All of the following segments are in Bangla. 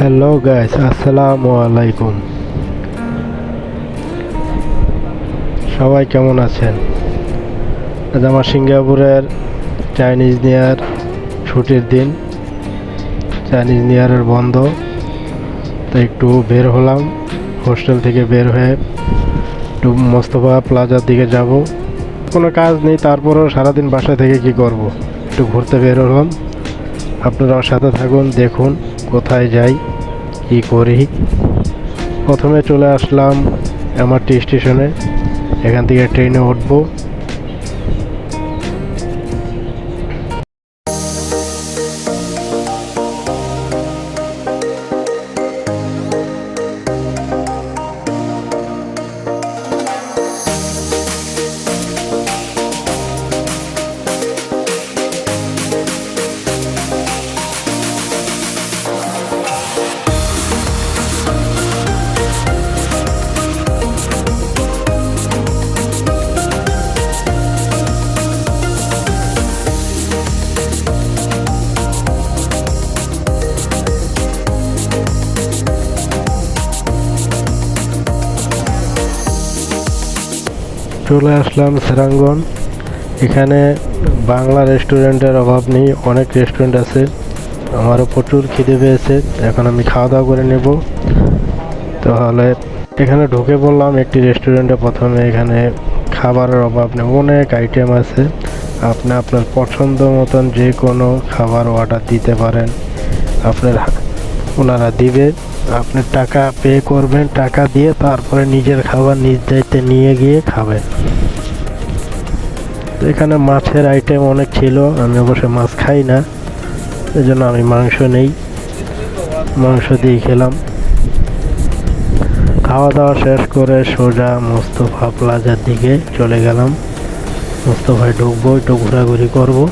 হ্যালো গাইস, আসসালামু আলাইকুম। সবাই কেমন আছেন? আজ আমার সিঙ্গাপুরের চাইনিজ নিউ ইয়ার ছুটির দিন, চাইনিজ নিউ ইয়ারের বন্ধ। তো একটু বের হলাম, হোস্টেল থেকে বের হয়ে একটু মোস্তফা প্লাজার দিকে যাব। কোনো কাজ নেই, তারপরেও সারাদিন বাসা থেকে কি করব, একটু ঘুরতে বের হলাম। আপনারাও সাথে থাকুন, দেখুন কোথায় যাই, কি করি। প্রথমে চলে আসলাম এমআরটি স্টেশনে, এখান থেকে ট্রেনে উঠবো। চলে আসলাম সেরাঙ্গন। এখানে বাংলা রেস্টুরেন্টের অভাব নেই, অনেক রেস্টুরেন্ট আছে। আমারও প্রচুর খিদে পেয়েছে, এখন আমি খাওয়া দাওয়া করে নেব। তাহলে এখানে ঢুকে পড়লাম একটি রেস্টুরেন্টে। প্রথমে এখানে খাবারের অভাব নেই, অনেক আইটেম আছে। আপনি আপনার পছন্দ মতন যে কোনো খাবার অর্ডার দিতে পারেন, ওনারা দিবে। আপনি টাকা পে করবেন, টাকা দিয়ে তারপরে নিজের খাবার নিজ দায়িত্বে নিয়ে গিয়ে খাবেন। তো এখানে মাছের আইটেম অনেক ছিল, আমি অবশ্য মাছ খাই না, এই জন্য আমি মাংস নেই, মাংস দিয়ে খেলাম। খাওয়া দাওয়া শেষ করে সোজা মোস্তফা প্লাজার দিকে চলে গেলাম। মোস্তফায় ঢুকবো, একটু ঘোরাঘুরি করবো।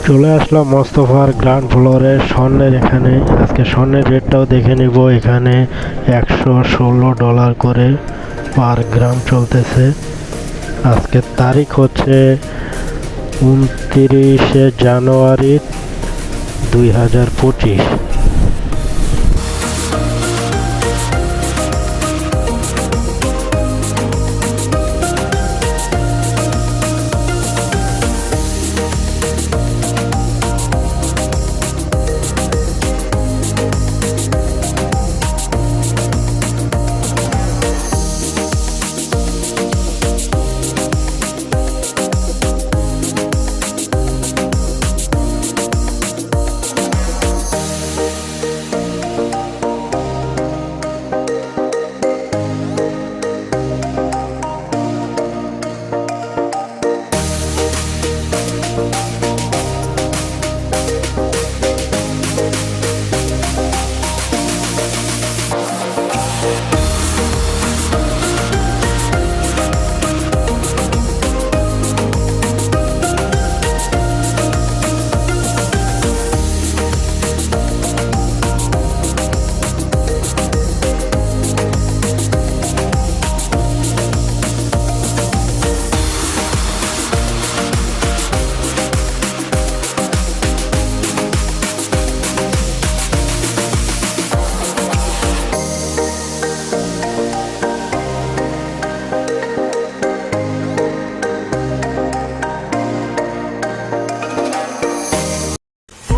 চলে আসলাম মোস্তফার গ্রাউন্ড ফ্লোরে স্বর্ণের। এখানে আজকে স্বর্ণের রেটটাও দেখে নিব। এখানে $116 করে পার গ্রাম চলতেছে। আজকের তারিখ হচ্ছে 29শে জানুয়ারি 2025।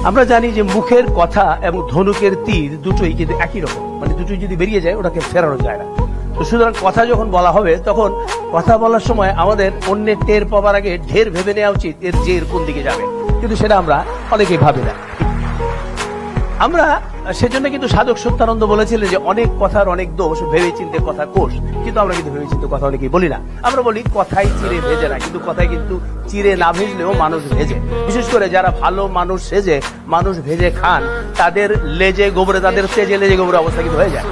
আমরা জানি যে মুখের কথা এবং ধনুকের তীর দুটোই কিন্তু একই রকম, মানে দুটোই যদি বেরিয়ে যায় ওটাকে ফেরানো যায় না। তো সুতরাং কথা যখন বলা হবে তখন কথা বলার সময় আমাদের অন্যের টের পাওয়ার আগে ঢের ভেবে নেওয়া উচিত এর জের কোন দিকে যাবে, কিন্তু সেটা আমরা অনেকেই ভাবি না। আমরা সেজন্য কিন্তু সাধক সত্যানন্দ বলেছিলেন যে অনেক কথার অনেক দোষ, ভেবে চিন্তে কথা কোষ, কিন্তু আমরা কিন্তু ভেবে চিন্তে কথা অনেকেই বলি না। আমরা বলি কথাই চিরে ভেজে না, কিন্তু কথাই কিন্তু চিরে না ভেজলেও মানুষ ভেজে। বিশেষ করে যারা ভালো মানুষ সেজে মানুষ ভেজে খান, তাদের লেজে গোবরে, তাদের তেজে লেজে গোবরে অবস্থা কিন্তু হয়ে যায়।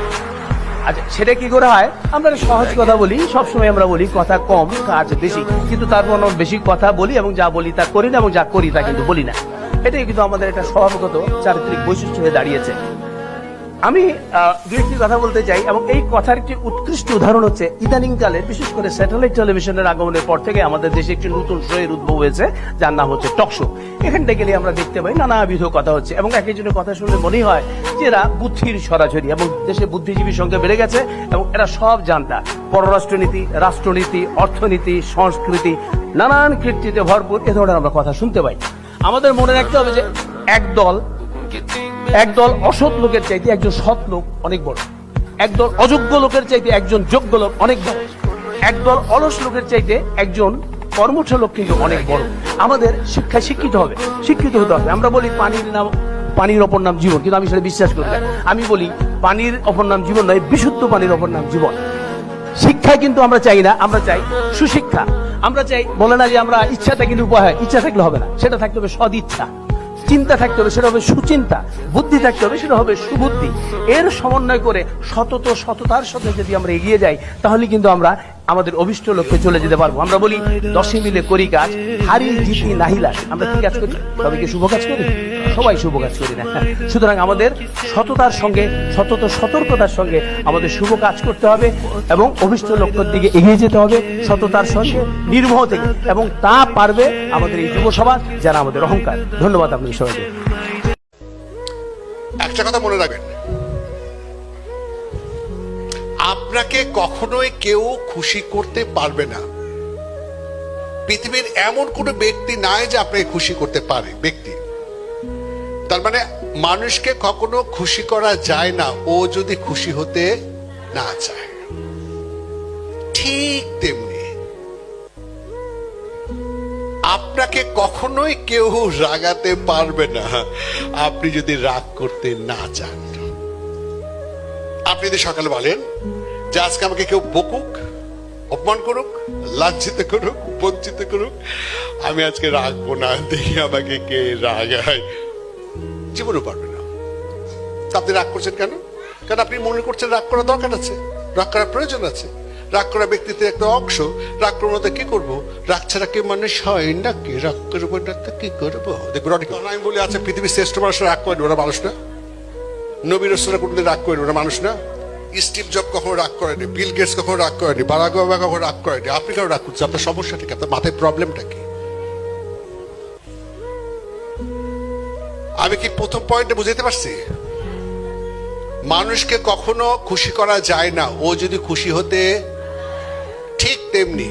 আচ্ছা, সেটা কি করে হয়? আমরা সহজ কথা বলি, সবসময় আমরা বলি কথা কম কাজ বেশি, কিন্তু তারপর আমরা বেশি কথা বলি এবং যা বলি তা করি না, এবং যা করি তা কিন্তু বলি না। এটাই কিন্তু আমাদের একটা স্বভাবগত চারিত্রিক বৈশিষ্ট্য হয়ে দাঁড়িয়েছে। আমি দু একটি কথা বলতে চাই, এবং এই কথার একটি উৎকৃষ্ট উদাহরণ হচ্ছে ইদানিং কালের, বিশেষ করে স্যাটেলাইট টেলিভিশনের আগমনের পর থেকে আমাদের দেশে একটি নতুন শো এর উদ্ভব হয়েছে, যার নাম হচ্ছে টক শো। এখানটা গেলে আমরা দেখতে পাই নানাবিধ কথা হচ্ছে, এবং এক একজনের কথা শুনলে মনে হয় যে এরা বুদ্ধির সরাসরি, এবং দেশে বুদ্ধিজীবীর সংখ্যা বেড়ে গেছে, এবং এরা সব জানতা। পররাষ্ট্রনীতি, রাষ্ট্রনীতি, অর্থনীতি, সংস্কৃতি, নানান কীর্তিতে ভরপুর এ ধরনের আমরা কথা শুনতে পাই। আমাদের মনে রাখতে হবে যে একদল অসৎ লোকের চাইতে একজন সৎ লোক অনেক বড়, একদল অযোগ্য লোকের চাইতে একজন যোগ্য লোক অনেক বড়, একদল অলস লোকের চাইতে একজন কর্মঠ লোক কিন্তু অনেক বড়। আমাদের শিক্ষায় শিক্ষিত হতে হবে। আমরা বলি পানির অপর নাম জীবন, কিন্তু আমি সেটা বিশ্বাস করি না। আমি বলি পানির অপর নাম জীবন নয়, বিশুদ্ধ পানির অপর নাম জীবন। শিক্ষা কিন্তু আমরা চাই না, আমরা চাই সুশিক্ষা। আমরা চাই, বলে না যে আমরা ইচ্ছাটা কিন্তু উপায় হয়, ইচ্ছা থাকলে হবে না, সেটা থাকতে হবে সদ ইচ্ছা। চিন্তা থাকতে হবে, সেটা হবে সুচিন্তা। বুদ্ধি থাকতে হবে, সেটা হবে সুবুদ্ধি। এর সমন্বয় করে সততার সাথে যদি আমরা এগিয়ে যাই, তাহলে কিন্তু আমরা আমাদের অভিষ্ট লক্ষ্যে চলে যেতে পারবো। আমরা বলি 10 মিলে করি কাজ, হারি জিতি নাহিলাস। আমরা কি কাজ করি? তবে কি শুভ কাজ করি? সবাই শুভ কাজ করি না। সুতরাং আমাদের সততার সঙ্গে, সতর্কতার সঙ্গে আমাদের শুভ কাজ করতে হবে, এবং অভিষ্ট লক্ষ্যের দিকে এগিয়ে যেতে হবে সততার সঙ্গে, নির্মোহ থেকে, এবং তা পারবে আমাদের এই যুব সমাজ, যারা আমাদের অহংকার। ধন্যবাদ আপনাদের সবাইকে। একটা কথা মনে রাখবেন, আপনাকে কখনোই কেউ খুশি করতে পারবে না। পৃথিবীর এমন কোনো ব্যক্তি নাই যে আপনাকে খুশি করতে পারে। ব্যক্তি, তার মানে মানুষকে কখনো খুশি করা যায় না ও যদি খুশি হতে না চায়। ঠিক তেমনি আপনাকে কখনোই কেউ রাগাতে পারবে না আপনি যদি রাগ করতে না চান। আপনি যদি সকালে বলেন যে আজকে আমাকে কেউ বকুক, অপমান করুক, লাঞ্ছিত করুক, বঞ্চিত করুক, আমি আজকে রাগবো না, দেখি আমাকে কে রাগায়, জীবনও পারবে না। আপনি রাগ করছেন কেন? কারণ আপনি মনে করছেন রাগ করা দরকার আছে, রাগ করার প্রয়োজন আছে। রাগ করা ব্যক্তিত্বের একটা অংশ। রাগ করার মধ্যে কি করবো? রাগ ছাড়া কি মানুষ হয় নাকি? রাগ করবো না তো কি করবো? দেখবেন অনেক আমি বলি, আচ্ছা পৃথিবীর শ্রেষ্ঠ মানুষরা রাগ করেনি, ওরা মানুষ না? নবী রাসূলরা কোনদিন রাগ করেনি, ওরা মানুষ না? স্টিভ জব কখনো রাগ করেনি, বিল গেটস কখনো রাগ করেনি, বারাক ওবামা কখনো রাগ করেনি। আপনি কেন রাগ করছেন? আপনার সমস্যাটা কি? আপনার মাথায় প্রবলেমটা কি? আমি কি প্রথম পয়েন্টে বুঝাইতে পারছি? মানুষকে কখনো খুশি করা যায় না ও যদি খুশি হতে, ঠিক তেমনি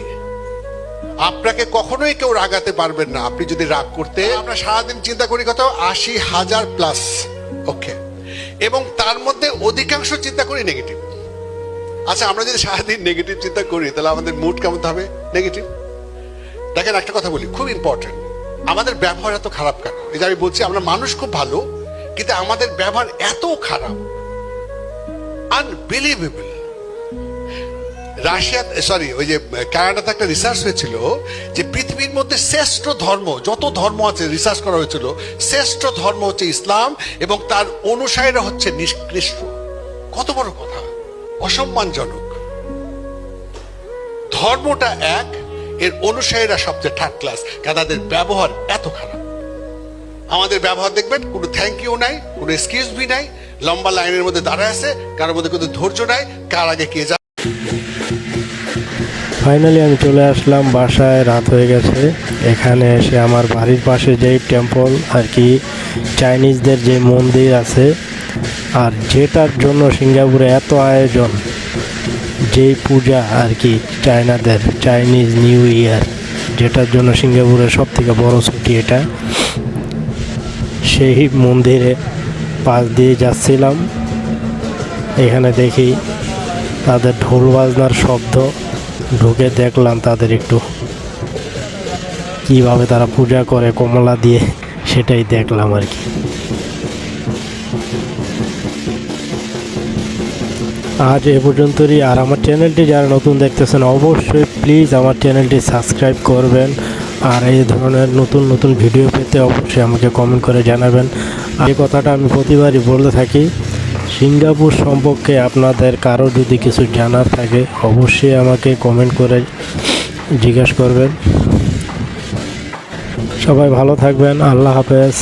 আপনাকে কখনোই কেউ রাগাতে পারবেন না আপনি যদি রাগ করতে। আমরা সারাদিন চিন্তা করি কত? 80,000 প্লাস। ওকে, এবং তার মধ্যে অধিকাংশ চিন্তা করি নেগেটিভ। আচ্ছা, আমরা যদি সারাদিন নেগেটিভ চিন্তা করি তাহলে আমাদের মুড কেমন হবে? নেগেটিভ। দেখেন, একটা কথা বলি, খুব ইম্পর্টেন্ট, আমাদের ব্যবহার এত খারাপ কেন? এই যে আমি বলছি আমরা মানুষ খুব ভালো, কিন্তু আমাদের ব্যবহার এত খারাপ, আনবিলিভেবল। ওই যে কানাডাতে একটা রিসার্চ হয়েছিল যে পৃথিবীর মধ্যে শ্রেষ্ঠ ধর্ম, যত ধর্ম আছে রিসার্চ করা হয়েছিল, শ্রেষ্ঠ ধর্ম হচ্ছে ইসলাম, এবং তার অনুসারীরা হচ্ছে নিকৃষ্ট। কত বড় কথা, অসম্মানজনক। ধর্মটা এক, এর অনুসারীরা সবচেয়ে থার্ড ক্লাস, কারণ তাদের ব্যবহার এত খারাপ। আমাদের ব্যবহার দেখবেন, কোনো থ্যাংক ইউ নাই, কোনো এক্সকিউজ মি নাই, লম্বা লাইনের মধ্যে দাঁড়ায় আছে, কারোর মধ্যে কোনো ধৈর্য নাই, কার আগে কে যায়। ফাইনালি আমি চলে আসলাম বাসায়, রাত হয়ে গেছে। এখানে এসে আমার বাড়ির পাশে যেই টেম্পল আর কি, চাইনিজদের যে মন্দির আছে, আর যেটার জন্য সিঙ্গাপুরে এত আয়োজন, যেই পূজা আর কি চায়নাদের, চাইনিজ নিউ ইয়ার, যেটার জন্য সিঙ্গাপুরের সব থেকে বড় ছুটি এটা। সেই মন্দিরে পাশ দিয়ে যাচ্ছিলাম, এখানে দেখি তাদের ঢোল বাজনার শব্দ, ঢুকে দেখলাম তাদের একটু কিভাবে তারা পূজা করে কমলা দিয়ে, সেটাই দেখলাম আর কি। আজ এ পর্যন্তই। আর আমার চ্যানেলটি যারা নতুন দেখতেছেন অবশ্যই প্লিজ আমার চ্যানেলটি সাবস্ক্রাইব করবেন, আর এই ধরনের নতুন নতুন ভিডিও পেতে অবশ্যই আমাকে কমেন্ট করে জানাবেন। আর এই কথাটা আমি প্রতিবারই বলতে থাকি, সিঙ্গাপুর সম্পর্কে আপনাদের কারো যদি কিছু জানার থাকে অবশ্যই আমাকে কমেন্ট করে জিজ্ঞাসা করবেন। সবাই ভালো থাকবেন, আল্লাহ হাফেজ।